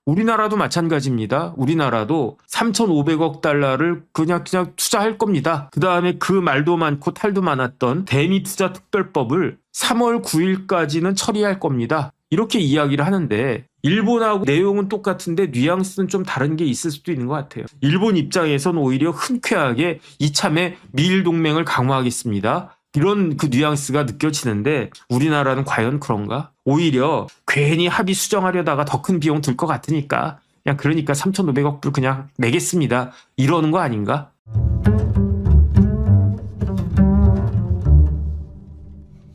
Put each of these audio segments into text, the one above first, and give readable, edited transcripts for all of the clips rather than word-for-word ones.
우리나라도 마찬가지입니다. 우리나라도 3,500억 달러를 그냥 투자할 겁니다. 그 다음에 그 말도 많고 탈도 많았던 대미투자특별법을 3월 9일까지는 처리할 겁니다. 이렇게 이야기를 하는데 일본하고 내용은 똑같은데 뉘앙스는 좀 다른 게 있을 수도 있는 것 같아요. 일본 입장에서는 오히려 흔쾌하게 이참에 미일 동맹을 강화하겠습니다. 이런 그 뉘앙스가 느껴지는데 우리나라는 과연 그런가? 오히려 괜히 합의 수정하려다가 더 큰 비용 들 것 같으니까 그냥 그러니까 3,500억 불 그냥 내겠습니다. 이러는 거 아닌가?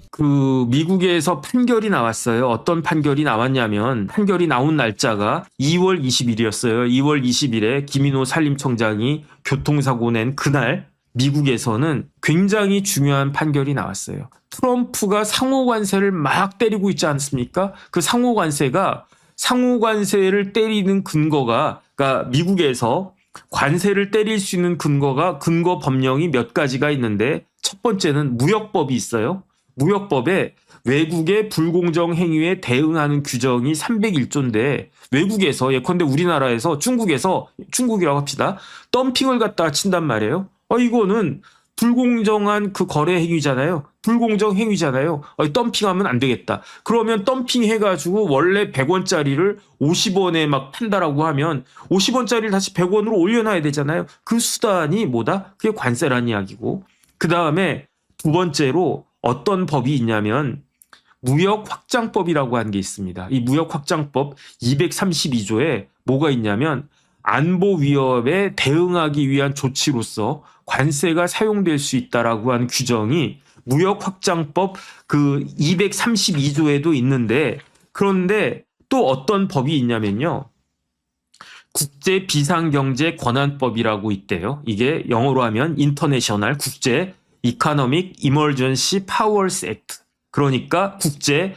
그 미국에서 판결이 나왔어요. 어떤 판결이 나왔냐면 판결이 나온 날짜가 2월 20일이었어요. 2월 20일에 김인호 산림청장이 교통사고 낸 그날 미국에서는 굉장히 중요한 판결이 나왔어요. 트럼프가 상호관세를 막 때리고 있지 않습니까? 그 상호관세를 때리는 근거가 그러니까 미국에서 관세를 때릴 수 있는 근거 법령이 몇 가지가 있는데 첫 번째는 무역법이 있어요. 무역법에 외국의 불공정 행위에 대응하는 규정이 301조인데 외국에서 예컨대 우리나라에서 중국이라고 합시다. 덤핑을 갖다가 친단 말이에요. 이거는 불공정한 그 거래 행위잖아요. 불공정 행위잖아요. 덤핑하면 안 되겠다. 그러면 덤핑 해가지고 원래 100원짜리를 50원에 막 판다라고 하면 50원짜리를 다시 100원으로 올려놔야 되잖아요. 그 수단이 뭐다? 그게 관세란 이야기고. 그 다음에 두 번째로 어떤 법이 있냐면 무역확장법이라고 하는 게 있습니다. 이 무역확장법 232조에 뭐가 있냐면 안보 위협에 대응하기 위한 조치로서 관세가 사용될 수 있다라고 하는 규정이 무역확장법 그 232조에도 있는데 그런데 또 어떤 법이 있냐면요. 국제 비상경제 권한법이라고 있대요. 이게 영어로 하면 인터내셔널 국제 이코노믹 이머전시 파워스 액트. 그러니까 국제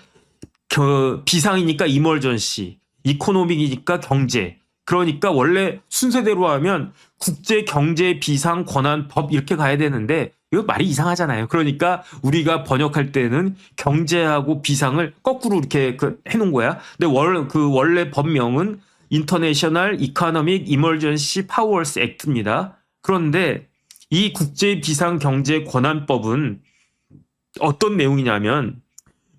비상이니까 이머전시, 이코노믹이니까 경제. 그러니까 원래 순서대로 하면 국제 경제 비상 권한법 이렇게 가야 되는데 이거 말이 이상하잖아요. 그러니까 우리가 번역할 때는 경제하고 비상을 거꾸로 이렇게 해놓은 거야. 근데 원래 법명은 인터내셔널 이코노믹 이머전시 파워스 액트입니다. 그런데 이 국제 비상 경제 권한법은 어떤 내용이냐면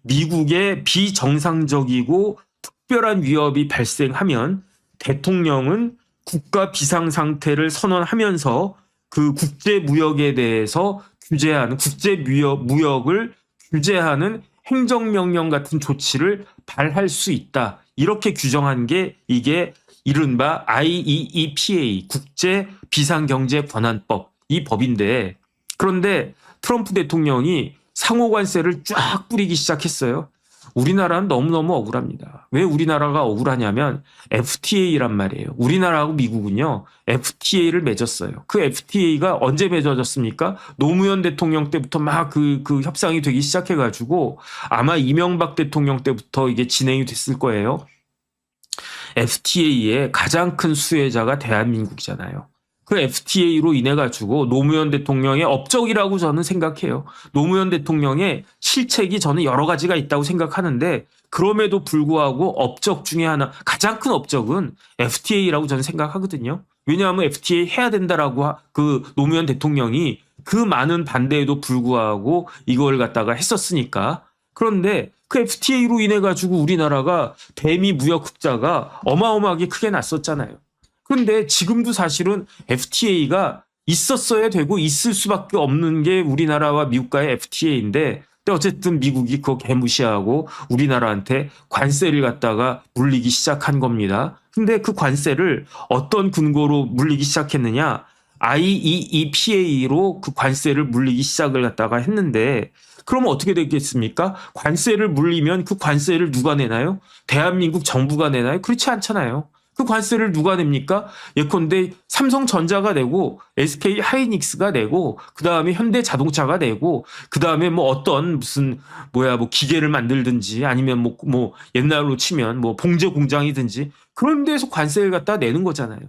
미국의 비정상적이고 특별한 위협이 발생하면 대통령은 국가 비상 상태를 선언하면서 그 국제 무역에 대해서 규제하는 국제 무역을 규제하는 행정명령 같은 조치를 발할 수 있다. 이렇게 규정한 게 이게 이른바 IEEPA 국제 비상 경제 권한법 이 법인데 그런데 트럼프 대통령이 상호관세를 쫙 뿌리기 시작했어요. 우리나라는 너무너무 억울합니다. 왜 우리나라가 억울하냐면 FTA란 말이에요. 우리나라하고 미국은요. FTA를 맺었어요. 그 FTA가 언제 맺어졌습니까? 노무현 대통령 때부터 막 그 협상이 되기 시작해가지고 아마 이명박 대통령 때부터 이게 진행이 됐을 거예요. FTA의 가장 큰 수혜자가 대한민국이잖아요. 그 FTA로 인해 가지고 노무현 대통령의 업적이라고 저는 생각해요. 노무현 대통령의 실책이 저는 여러 가지가 있다고 생각하는데 그럼에도 불구하고 업적 중에 하나 가장 큰 업적은 FTA라고 저는 생각하거든요. 왜냐하면 FTA 해야 된다라고 그 노무현 대통령이 그 많은 반대에도 불구하고 이걸 갖다가 했었으니까. 그런데 그 FTA로 인해 가지고 우리나라가 대미 무역 흑자가 어마어마하게 크게 났었잖아요. 그런데 지금도 사실은 FTA가 있었어야 되고 있을 수밖에 없는 게 우리나라와 미국과의 FTA인데 어쨌든 미국이 그거 개무시하고 우리나라한테 관세를 갖다가 물리기 시작한 겁니다. 근데 그 관세를 어떤 근거로 물리기 시작했느냐? IEEPA로 그 관세를 물리기 시작을 갖다가 했는데 그러면 어떻게 되겠습니까? 관세를 물리면 그 관세를 누가 내나요? 대한민국 정부가 내나요? 그렇지 않잖아요. 그 관세를 누가 냅니까? 예컨대 삼성전자가 내고 SK 하이닉스가 내고 그다음에 현대자동차가 내고 그다음에 뭐 어떤 무슨 뭐 기계를 만들든지 아니면 뭐 옛날로 치면 뭐 봉제 공장이든지 그런 데서 관세를 갖다 내는 거잖아요.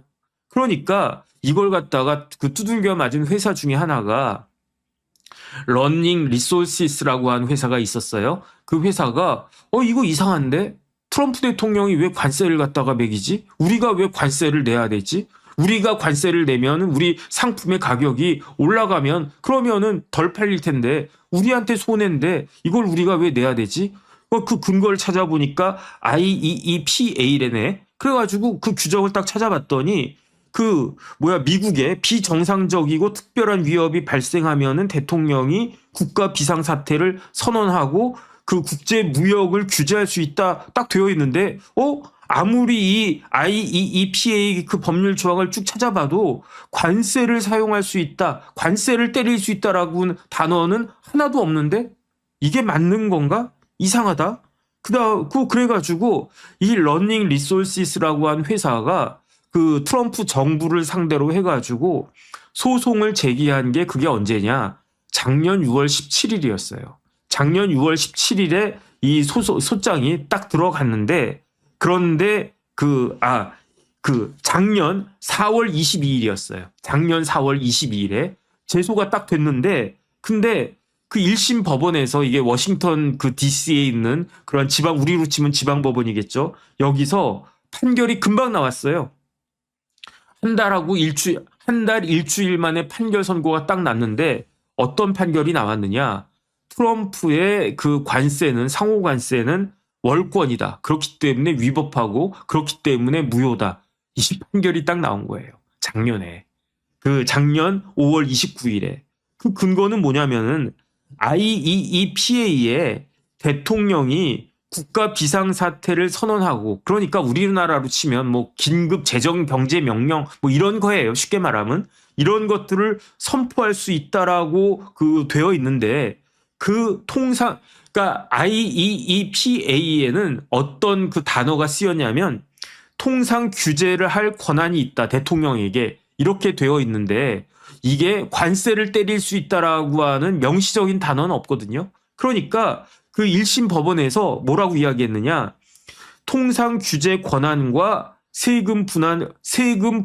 그러니까 이걸 갖다가 그 두들겨 맞은 회사 중에 하나가 러닝 리소시스라고 하는 회사가 있었어요. 그 회사가 이거 이상한데? 트럼프 대통령이 왜 관세를 갖다가 매기지? 우리가 왜 관세를 내야 되지? 우리가 관세를 내면 우리 상품의 가격이 올라가면 그러면은 덜 팔릴 텐데 우리한테 손해인데 이걸 우리가 왜 내야 되지? 그 근거를 찾아보니까 IEEPA래네. 그래가지고 그 규정을 딱 찾아봤더니 미국에 비정상적이고 특별한 위협이 발생하면은 대통령이 국가 비상사태를 선언하고 그 국제 무역을 규제할 수 있다 딱 되어 있는데 아무리 이 IEEPA 그 법률 조항을 쭉 찾아봐도 관세를 사용할 수 있다, 관세를 때릴 수 있다라고 단어는 하나도 없는데 이게 맞는 건가? 이상하다. 그래가지고 이 러닝 리소시스라고 한 회사가 그 트럼프 정부를 상대로 해가지고 소송을 제기한 게 그게 언제냐? 작년 6월 17일이었어요. 작년 6월 17일에 이 소장이 딱 들어갔는데 그런데 작년 4월 22일이었어요. 작년 4월 22일에 제소가 딱 됐는데 근데 그 1심 법원에서 이게 워싱턴 그 DC에 있는 그런 우리로 치면 지방 법원이겠죠. 여기서 판결이 금방 나왔어요. 한 달 일주일 만에 판결 선고가 딱 났는데 어떤 판결이 나왔느냐. 트럼프의 그 관세는 상호 관세는 월권이다. 그렇기 때문에 위법하고 그렇기 때문에 무효다. 이 판결이 딱 나온 거예요. 작년에. 작년 5월 29일에. 그 근거는 뭐냐면은 IEEPA에 대통령이 국가 비상사태를 선언하고 그러니까 우리나라로 치면 긴급 재정 경제 명령 이런 거예요. 쉽게 말하면 이런 것들을 선포할 수 있다라고 되어 있는데 그러니까 IEEPA에는 어떤 그 단어가 쓰였냐면 통상 규제를 할 권한이 있다. 대통령에게 이렇게 되어 있는데 이게 관세를 때릴 수 있다라고 하는 명시적인 단어는 없거든요. 그러니까 그 1심 법원에서 뭐라고 이야기했느냐. 통상 규제 권한과 세금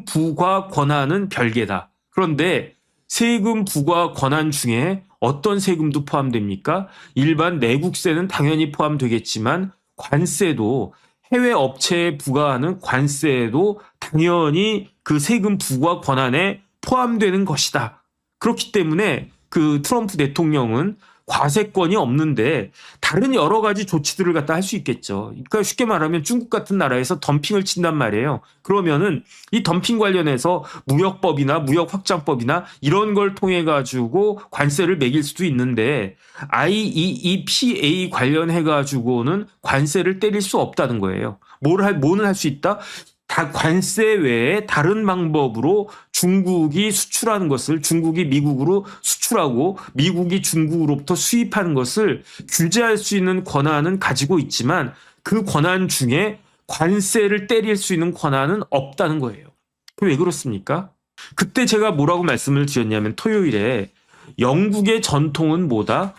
부과 권한은 별개다. 그런데 세금 부과 권한 중에 어떤 세금도 포함됩니까? 일반 내국세는 당연히 포함되겠지만 관세도 해외 업체에 부과하는 관세도 당연히 그 세금 부과 권한에 포함되는 것이다. 그렇기 때문에 그 트럼프 대통령은 과세권이 없는데 다른 여러 가지 조치들을 갖다 할 수 있겠죠. 그러니까 쉽게 말하면 중국 같은 나라에서 덤핑을 친단 말이에요. 그러면은 이 덤핑 관련해서 무역법이나 무역확장법이나 이런 걸 통해 가지고 관세를 매길 수도 있는데 IEEPA 관련해 가지고는 관세를 때릴 수 없다는 거예요. 뭐는 할 수 있다? 다 관세 외에 다른 방법으로 중국이 수출하는 것을 중국이 미국으로 수출하고 미국이 중국으로부터 수입하는 것을 규제할 수 있는 권한은 가지고 있지만 그 권한 중에 관세를 때릴 수 있는 권한은 없다는 거예요. 왜 그렇습니까? 그때 제가 뭐라고 말씀을 드렸냐면 토요일에 영국의 전통은 뭐다?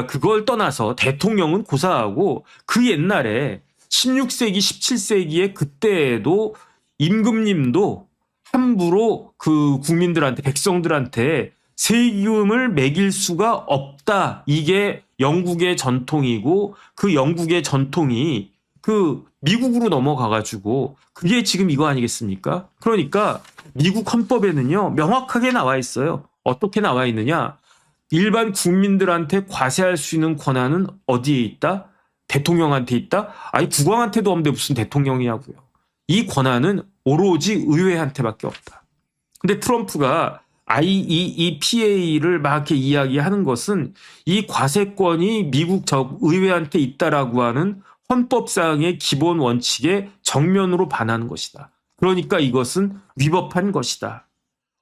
그걸 떠나서 대통령은 고사하고 그 옛날에 16세기, 17세기에 그때에도 임금님도 함부로 그 국민들한테, 백성들한테 세금을 매길 수가 없다. 이게 영국의 전통이고 그 영국의 전통이 그 미국으로 넘어가가지고 그게 지금 이거 아니겠습니까? 그러니까 미국 헌법에는요, 명확하게 나와 있어요. 어떻게 나와 있느냐? 일반 국민들한테 과세할 수 있는 권한은 어디에 있다? 대통령한테 있다? 아니 국왕한테도 없는데 무슨 대통령이냐고요. 이 권한은 오로지 의회한테밖에 없다. 근데 트럼프가 IEEPA를 막 이렇게 이야기하는 것은 이 과세권이 미국 의회한테 있다라고 하는 헌법상의 기본 원칙에 정면으로 반하는 것이다. 그러니까 이것은 위법한 것이다.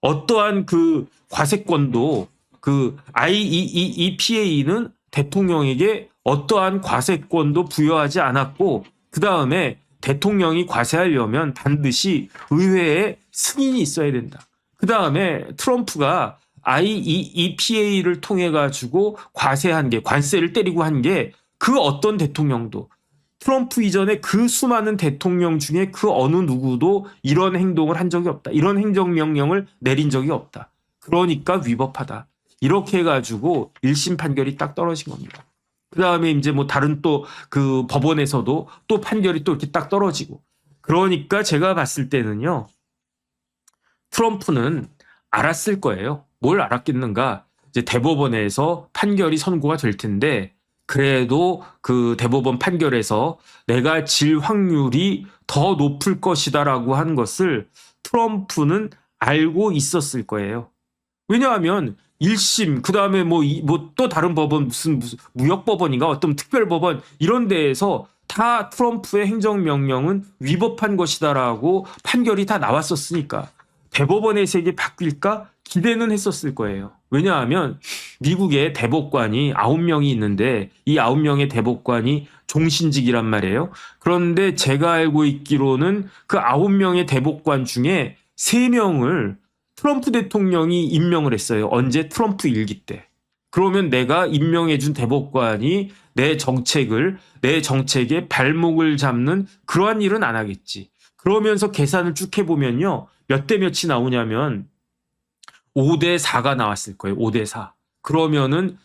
어떠한 그 과세권도 그 IEEPA는 대통령에게 어떠한 과세권도 부여하지 않았고 그 다음에 대통령이 과세하려면 반드시 의회에 승인이 있어야 된다. 그 다음에 트럼프가 IEEPA를 통해 가지고 과세한 게 관세를 때리고 한 게 그 어떤 대통령도 트럼프 이전에 그 수많은 대통령 중에 그 어느 누구도 이런 행동을 한 적이 없다. 이런 행정명령을 내린 적이 없다. 그러니까 위법하다. 이렇게 해가지고 1심 판결이 딱 떨어진 겁니다. 그다음에 이제 뭐 다른 또 그 법원에서도 또 판결이 또 이렇게 딱 떨어지고. 그러니까 제가 봤을 때는요. 트럼프는 알았을 거예요. 뭘 알았겠는가? 이제 대법원에서 판결이 선고가 될 텐데 그래도 그 대법원 판결에서 내가 질 확률이 더 높을 것이다라고 한 것을 트럼프는 알고 있었을 거예요. 왜냐하면 1심 그다음에 뭐 또 다른 법원 무슨 무역법원인가 어떤 특별법원 이런 데에서 다 트럼프의 행정명령은 위법한 것이다라고 판결이 다 나왔었으니까 대법원에서 이게 바뀔까 기대는 했었을 거예요. 왜냐하면 미국의 대법관이 9명이 있는데 이 9명의 대법관이 종신직이란 말이에요. 그런데 제가 알고 있기로는 그 9명의 대법관 중에 3명을 트럼프 대통령이 임명을 했어요. 언제? 트럼프 일기 때. 그러면 내가 임명해준 대법관이 내 정책의 발목을 잡는 그러한 일은 안 하겠지. 그러면서 계산을 쭉 해보면요. 몇 대 몇이 나오냐면 5대 4가 나왔을 거예요. 5대 4. 그러면은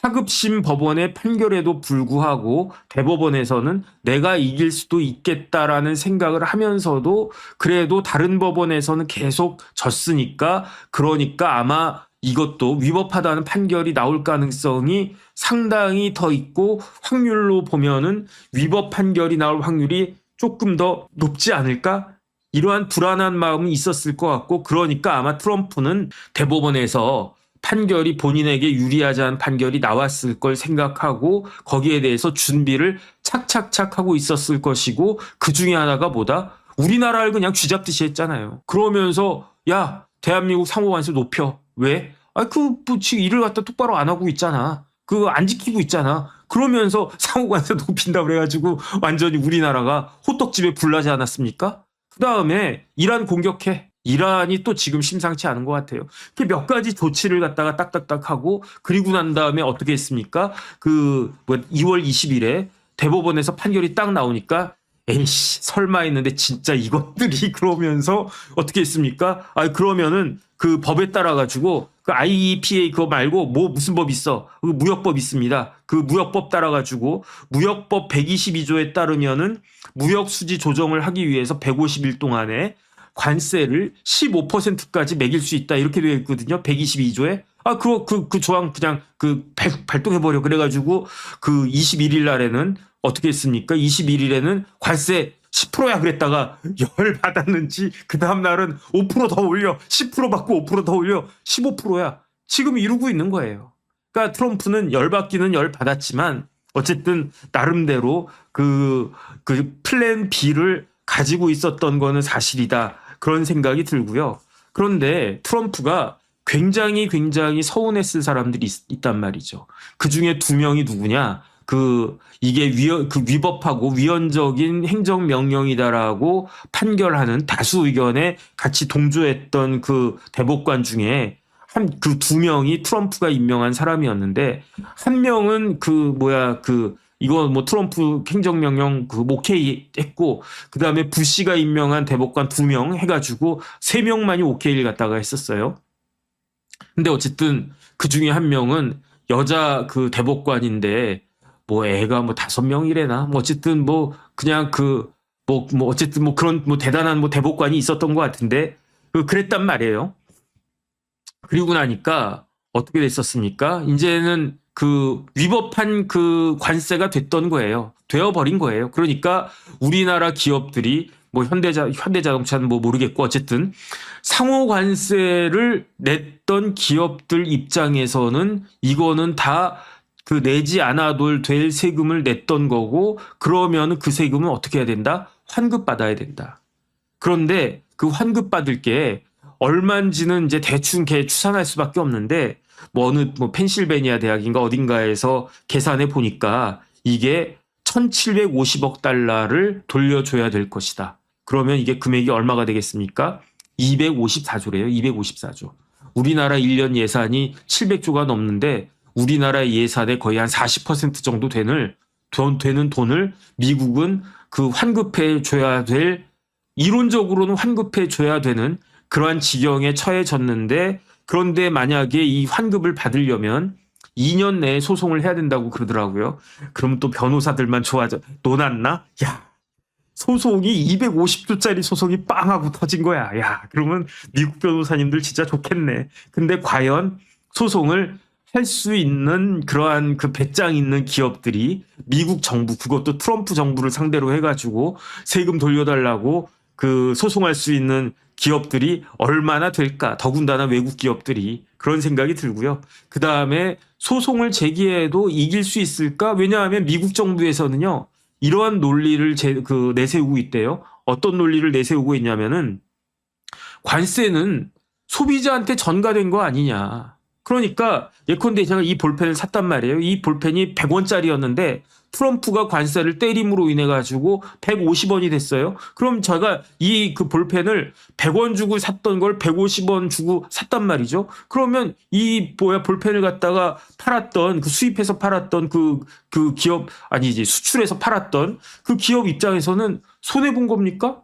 하급심 법원의 판결에도 불구하고 대법원에서는 내가 이길 수도 있겠다라는 생각을 하면서도 그래도 다른 법원에서는 계속 졌으니까 그러니까 아마 이것도 위법하다는 판결이 나올 가능성이 상당히 더 있고 확률로 보면은 위법 판결이 나올 확률이 조금 더 높지 않을까? 이러한 불안한 마음은 있었을 것 같고 그러니까 아마 트럼프는 대법원에서 판결이 본인에게 유리하지 않은 판결이 나왔을 걸 생각하고 거기에 대해서 준비를 착착착 하고 있었을 것이고 그 중에 하나가 뭐다? 우리나라를 그냥 쥐잡듯이 했잖아요. 그러면서 야 대한민국 상호관세 높여. 왜? 지금 일을 갖다 똑바로 안 하고 있잖아. 그거 안 지키고 있잖아. 그러면서 상호관세 높인다 그래가지고 완전히 우리나라가 호떡집에 불나지 않았습니까? 그 다음에 이란 공격해. 이란이 또 지금 심상치 않은 것 같아요. 몇 가지 조치를 갖다가 딱딱딱 하고 그리고 난 다음에 어떻게 했습니까? 2월 20일에 대법원에서 판결이 딱 나오니까 에이씨 설마 했는데 진짜 이것들이 그러면서 어떻게 했습니까? 그러면은 그 법에 따라 가지고 그 IEPA 그거 말고 무슨 법 있어? 그 무역법 있습니다. 그 무역법 따라 가지고 무역법 122조에 따르면은 무역 수지 조정을 하기 위해서 150일 동안에 관세를 15%까지 매길 수 있다 이렇게 되어 있거든요. 122조에. 그 조항 그냥 발동해버려. 그래가지고 21일 날에는 어떻게 했습니까? 21일에는 관세 10%야 그랬다가 열 받았는지 그 다음날은 5% 더 올려. 10% 받고 5% 더 올려. 15%야. 지금 이루고 있는 거예요. 그러니까 트럼프는 열 받기는 열 받았지만 어쨌든 나름대로 그 플랜 B를 가지고 있었던 거는 사실이다. 그런 생각이 들고요. 그런데 트럼프가 굉장히 서운했을 사람들이 있단 말이죠. 그 중에 2명이 누구냐? 이게 위법하고 위헌적인 행정명령이다라고 판결하는 다수 의견에 같이 동조했던 그 대법관 중에 2명이 트럼프가 임명한 사람이었는데 한 명은 이거 트럼프 행정명령 오케이 했고 그다음에 부시가 임명한 대법관 2명 해가지고 3명만이 오케이를 갖다가 했었어요. 근데 어쨌든 그 중에 한 명은 여자 대법관인데 애가 5명이래나 어쨌든 그냥 어쨌든 그런 대단한 대법관이 있었던 것 같은데 그랬단 말이에요. 그리고 나니까 어떻게 됐었습니까? 이제는 위법한 관세가 됐던 거예요. 되어버린 거예요. 그러니까 우리나라 기업들이 현대자동차는 모르겠고 어쨌든 상호 관세를 냈던 기업들 입장에서는 이거는 다 내지 않아도 될 세금을 냈던 거고 그러면 그 세금은 어떻게 해야 된다? 환급받아야 된다. 그런데 그 환급받을 게 얼마인지는 이제 대충 추산할 수밖에 없는데 펜실베니아 대학인가 어딘가에서 계산해 보니까 이게 1750억 달러를 돌려줘야 될 것이다. 그러면 이게 금액이 얼마가 되겠습니까? 254조래요. 254조. 우리나라 1년 예산이 700조가 넘는데 우리나라 예산의 거의 한 40% 정도 되는 돈을 미국은 환급해 줘야 될 이론적으로는 환급해 줘야 되는 그러한 지경에 처해졌는데 그런데 만약에 이 환급을 받으려면 2년 내에 소송을 해야 된다고 그러더라고요. 그럼 또 변호사들만 좋아져 논았나? 야, 소송이 250조짜리 소송이 빵 하고 터진 거야. 야, 그러면 미국 변호사님들 진짜 좋겠네. 근데 과연 소송을 할 수 있는 그러한 그 배짱 있는 기업들이 미국 정부, 그것도 트럼프 정부를 상대로 해가지고 세금 돌려달라고 그 소송할 수 있는 기업들이 얼마나 될까? 더군다나 외국 기업들이 그런 생각이 들고요. 그 다음에 소송을 제기해도 이길 수 있을까? 왜냐하면 미국 정부에서는요, 이러한 논리를 내세우고 있대요. 어떤 논리를 내세우고 있냐면은 관세는 소비자한테 전가된 거 아니냐. 그러니까 예컨대 제가 이 볼펜을 샀단 말이에요. 이 볼펜이 100원짜리였는데 트럼프가 관세를 때림으로 인해 가지고 150원이 됐어요. 그럼 제가 이 그 볼펜을 100원 주고 샀던 걸 150원 주고 샀단 말이죠. 그러면 이 볼펜을 갖다가 팔았던 수입해서 팔았던 그 기업 아니지 수출해서 팔았던 그 기업 입장에서는 손해 본 겁니까?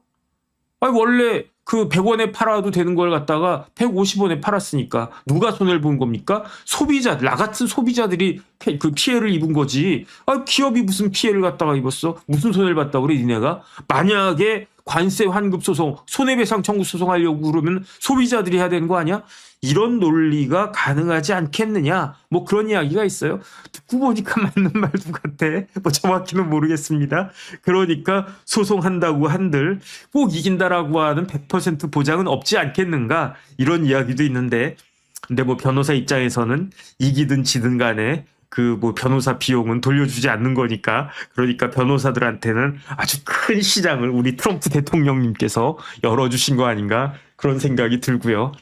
아니 원래 그 100원에 팔아도 되는 걸 갖다가 150원에 팔았으니까 누가 손해를 본 겁니까? 소비자들, 나 같은 소비자들이 그 피해를 입은 거지. 아, 기업이 무슨 피해를 갖다가 입었어? 무슨 손해를 봤다고 그래, 니네가? 만약에 관세 환급 소송, 손해배상 청구 소송하려고 그러면 소비자들이 해야 되는 거 아니야? 이런 논리가 가능하지 않겠느냐? 뭐 그런 이야기가 있어요. 듣고 보니까 맞는 말도 같아. 뭐 정확히는 모르겠습니다. 그러니까 소송한다고 한들 꼭 이긴다라고 하는 100% 보장은 없지 않겠는가? 이런 이야기도 있는데, 근데 뭐 변호사 입장에서는 이기든 지든 간에 그 뭐 변호사 비용은 돌려주지 않는 거니까, 그러니까 변호사들한테는 아주 큰 시장을 우리 트럼프 대통령님께서 열어주신 거 아닌가 그런 생각이 들고요.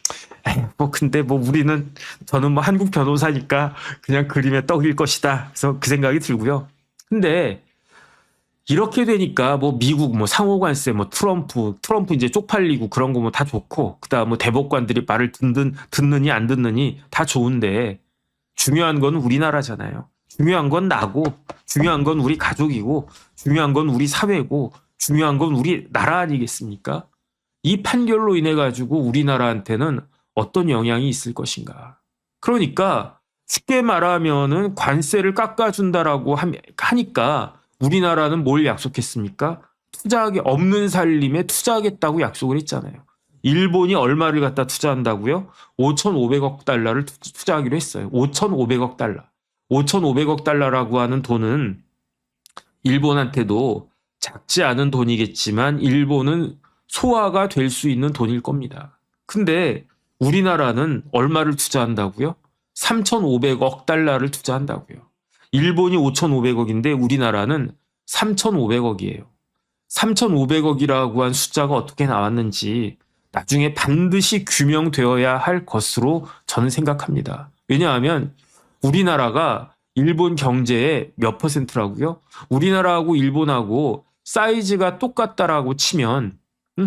뭐 근데 뭐 저는 뭐 한국 변호사니까 그냥 그림의 떡일 것이다. 그래서 그 생각이 들고요. 근데 이렇게 되니까 뭐 미국 뭐 상호관세 뭐 트럼프 이제 쪽팔리고 그런 거 뭐 다 좋고, 그다음 뭐 대법관들이 말을 듣느니 안 듣느니 다 좋은데, 중요한 건 우리나라잖아요. 중요한 건 나고, 중요한 건 우리 가족이고, 중요한 건 우리 사회고, 중요한 건 우리 나라 아니겠습니까? 이 판결로 인해 가지고 우리나라한테는 어떤 영향이 있을 것인가. 그러니까 쉽게 말하면은 관세를 깎아준다라고 하니까 우리나라는 뭘 약속했습니까? 없는 살림에 투자하겠다고 약속을 했잖아요. 일본이 얼마를 갖다 투자한다고요? 5,500억 달러를 투자하기로 했어요. 5,500억 달러. 5,500억 달러라고 하는 돈은 일본한테도 작지 않은 돈이겠지만 일본은 소화가 될 수 있는 돈일 겁니다. 근데 우리나라는 얼마를 투자한다고요? 3,500억 달러를 투자한다고요. 일본이 5,500억인데 우리나라는 3,500억이에요. 3,500억이라고 한 숫자가 어떻게 나왔는지 나중에 반드시 규명되어야 할 것으로 저는 생각합니다. 왜냐하면 우리나라가 일본 경제의 몇 %라고요? 우리나라하고 일본하고 사이즈가 똑같다라고 치면,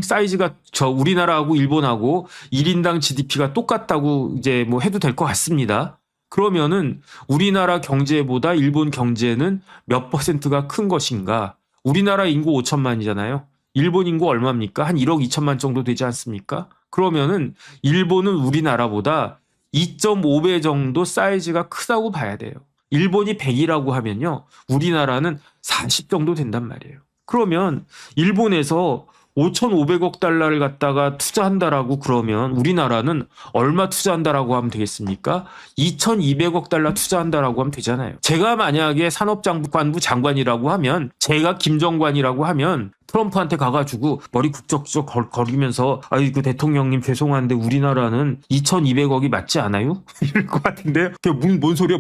사이즈가 우리나라하고 일본하고 1인당 GDP가 똑같다고 이제 뭐 해도 될 것 같습니다. 그러면은 우리나라 경제보다 일본 경제는 몇 %가 큰 것인가? 우리나라 인구 5천만이잖아요. 일본 인구 얼마입니까? 한 1억 2천만 정도 되지 않습니까? 그러면은 일본은 우리나라보다 2.5배 정도 사이즈가 크다고 봐야 돼요. 일본이 100이라고 하면요, 우리나라는 40 정도 된단 말이에요. 그러면 일본에서 5,500억 달러를 갖다가 투자한다라고 그러면 우리나라는 얼마 투자한다라고 하면 되겠습니까? 2,200억 달러 투자한다라고 하면 되잖아요. 제가 만약에 산업장관부 장관이라고 하면, 제가 김정관이라고 하면 트럼프한테 가가지고 머리 국적적 거리면서 그 대통령님 죄송한데 우리나라는 2,200억이 맞지 않아요? 이럴 것 같은데 그게 뭔 소리야.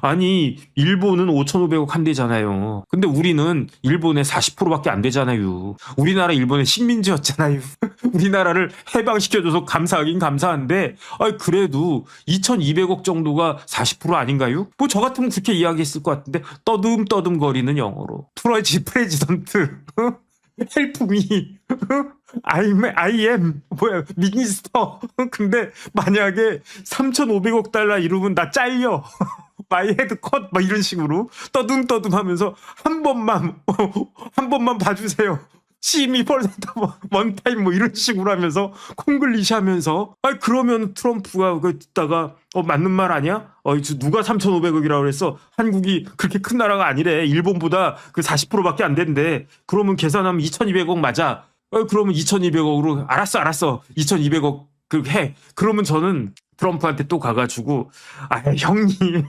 아니 일본은 5,500억 한대잖아요. 근데 우리는 일본의 40%밖에 안 되잖아요. 우리나라 일본의 식민지였잖아요. 우리나라를 해방시켜줘서 감사하긴 감사한데 그래도 2,200억 정도가 40% 아닌가요? 뭐 저 같으면 그렇게 이야기했을 것 같은데 떠듬떠듬거리는 영어로 프레지던트 help me I am 미니스터. 근데 만약에 3,500억 달러 이루면 나 잘려. 마이 헤드 컷 막 이런 식으로 떠듬떠듬하면서 한 번만 봐주세요. 12% 원타임 뭐 이런 식으로 하면서 콩글리시 하면서 그러면 트럼프가 그 듣다가 맞는 말 아니야? 누가 3,500억이라고 그랬어? 한국이 그렇게 큰 나라가 아니래. 일본보다 그 40%밖에 안 된대. 그러면 계산하면 2,200억 맞아. 그러면 2,200억으로 알았어. 2,200억 그 해. 그러면 저는 트럼프한테 또 가가지고 형님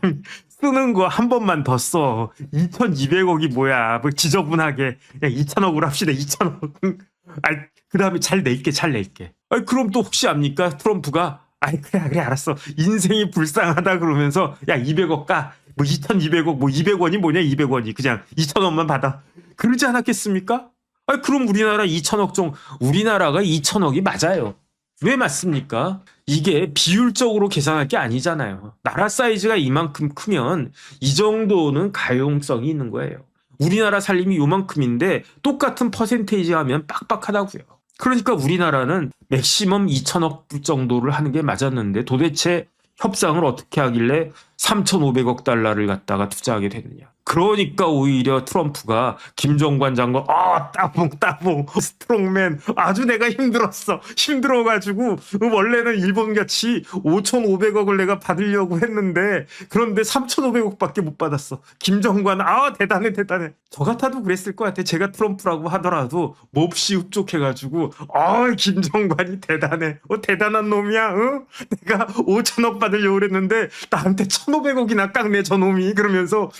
쓰는 거 한 번만 더 써. 2,200억이 뭐야. 뭐 지저분하게. 그냥 2,000억으로 합시다. 2,000억. 그 다음에 잘 낼게. 그럼 또 혹시 압니까? 트럼프가 그래 알았어. 인생이 불쌍하다 그러면서 200억 까. 뭐 2,200억 뭐 200원이 뭐냐 200원이 그냥 2,000억만 받아. 그러지 않았겠습니까? 그럼 우리나라 2,000억 우리나라가 2,000억이 맞아요. 왜 맞습니까? 이게 비율적으로 계산할 게 아니잖아요. 나라 사이즈가 이만큼 크면 이 정도는 가용성이 있는 거예요. 우리나라 살림이 요만큼인데 똑같은 퍼센테이지 하면 빡빡하다고요. 그러니까 우리나라는 맥시멈 2,000억 불 정도를 하는 게 맞았는데 도대체 협상을 어떻게 하길래 3,500억 달러를 갖다가 투자하게 되느냐. 그러니까 오히려 트럼프가 김정관 장관 따봉 스트롱맨 아주 내가 힘들어가지고 원래는 일본같이 5,500억을 내가 받으려고 했는데 그런데 3,500억밖에 못 받았어. 김정관 대단해. 저 같아도 그랬을 것 같아. 제가 트럼프라고 하더라도 몹시 흡족해가지고 김정관이 대단해. 대단한 놈이야. 내가 5,000억 받으려고 그랬는데 나한테 1,500억이나 깎네 저놈이. 그러면서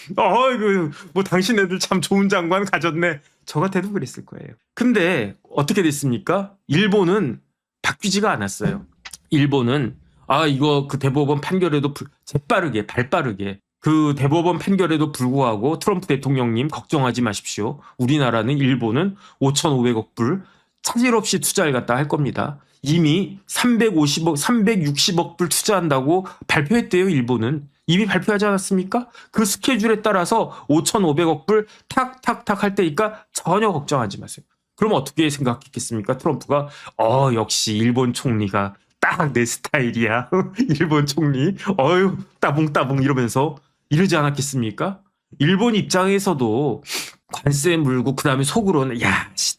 뭐 당신네들 참 좋은 장관 가졌네. 저 같아도 그랬을 거예요. 근데 어떻게 됐습니까? 일본은 바뀌지가 않았어요. 일본은 이거 그 대법원 판결에도 발빠르게 그 대법원 판결에도 불구하고 트럼프 대통령님 걱정하지 마십시오. 우리나라는 일본은 5,500억 불 차질 없이 투자를 갖다 할 겁니다. 이미 360억 불 투자한다고 발표했대요. 일본은. 이미 발표하지 않았습니까? 그 스케줄에 따라서 5,500억 불 탁탁탁 할 때니까 전혀 걱정하지 마세요. 그럼 어떻게 생각했겠습니까? 트럼프가 역시 일본 총리가 딱 내 스타일이야. 일본 총리 따봉 이러면서 이러지 않았겠습니까? 일본 입장에서도 관세 물고 그다음에 속으로는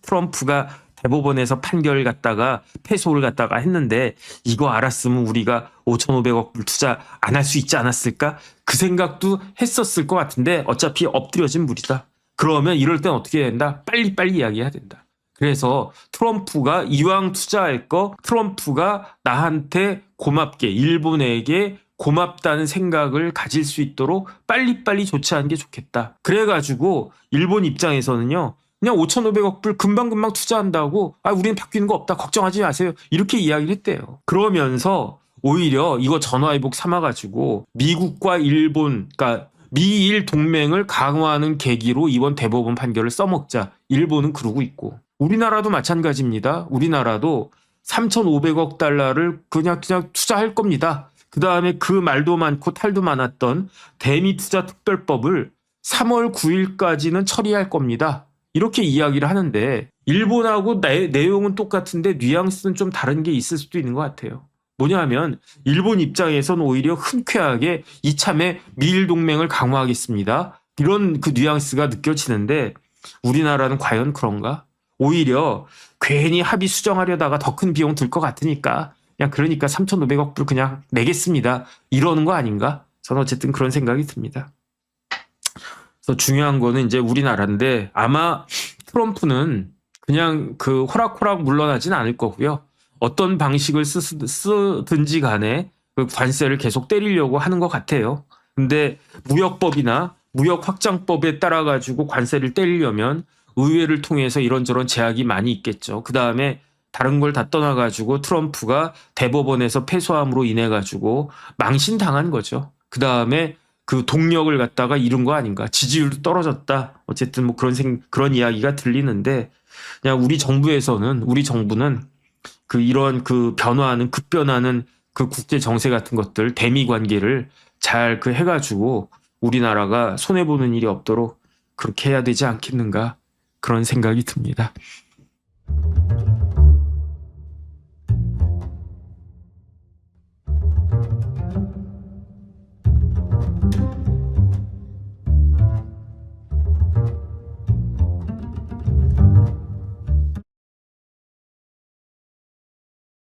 트럼프가 대법원에서 판결을 갖다가 패소를 갖다가 했는데 이거 알았으면 우리가 5,500억 불 투자 안 할 수 있지 않았을까? 그 생각도 했었을 것 같은데 어차피 엎드려진 물이다. 그러면 이럴 땐 어떻게 해야 된다? 빨리 이야기해야 된다. 그래서 트럼프가 이왕 투자할 거 트럼프가 나한테 고맙게 일본에게 고맙다는 생각을 가질 수 있도록 빨리빨리 조치하는 게 좋겠다. 그래가지고 일본 입장에서는요. 그냥 5,500억 불 금방금방 투자한다고 우리는 바뀌는 거 없다. 걱정하지 마세요. 이렇게 이야기를 했대요. 그러면서 오히려 이거 전화위복 삼아가지고 미국과 일본 그러니까 미일 동맹을 강화하는 계기로 이번 대법원 판결을 써먹자. 일본은 그러고 있고 우리나라도 마찬가지입니다. 우리나라도 3,500억 달러를 그냥 투자할 겁니다. 그다음에 그 말도 많고 탈도 많았던 대미투자특별법을 3월 9일까지는 처리할 겁니다. 이렇게 이야기를 하는데 일본하고 내용은 똑같은데 뉘앙스는 좀 다른 게 있을 수도 있는 것 같아요. 뭐냐면 일본 입장에서는 오히려 흔쾌하게 이참에 미일 동맹을 강화하겠습니다. 이런 그 뉘앙스가 느껴지는데 우리나라는 과연 그런가? 오히려 괜히 합의 수정하려다가 더 큰 비용 들 것 같으니까 그러니까 3,500억 불 그냥 내겠습니다. 이러는 거 아닌가? 저는 어쨌든 그런 생각이 듭니다. 그래서 중요한 거는 이제 우리나라인데 아마 트럼프는 그냥 그 호락호락 물러나진 않을 거고요. 어떤 방식을 쓰든지 간에 그 관세를 계속 때리려고 하는 것 같아요. 근데 무역법이나 무역확장법에 따라 가지고 관세를 때리려면 의회를 통해서 이런저런 제약이 많이 있겠죠. 그 다음에 다른 걸 다 떠나가지고 트럼프가 대법원에서 패소함으로 인해 가지고 망신당한 거죠. 그 다음에 그 동력을 갖다가 잃은 거 아닌가. 지지율도 떨어졌다. 어쨌든 뭐 그런 이야기가 들리는데 그냥 우리 정부는 이런 급변하는 그 국제 정세 같은 것들 대미 관계를 잘 해가지고 우리나라가 손해보는 일이 없도록 그렇게 해야 되지 않겠는가 그런 생각이 듭니다.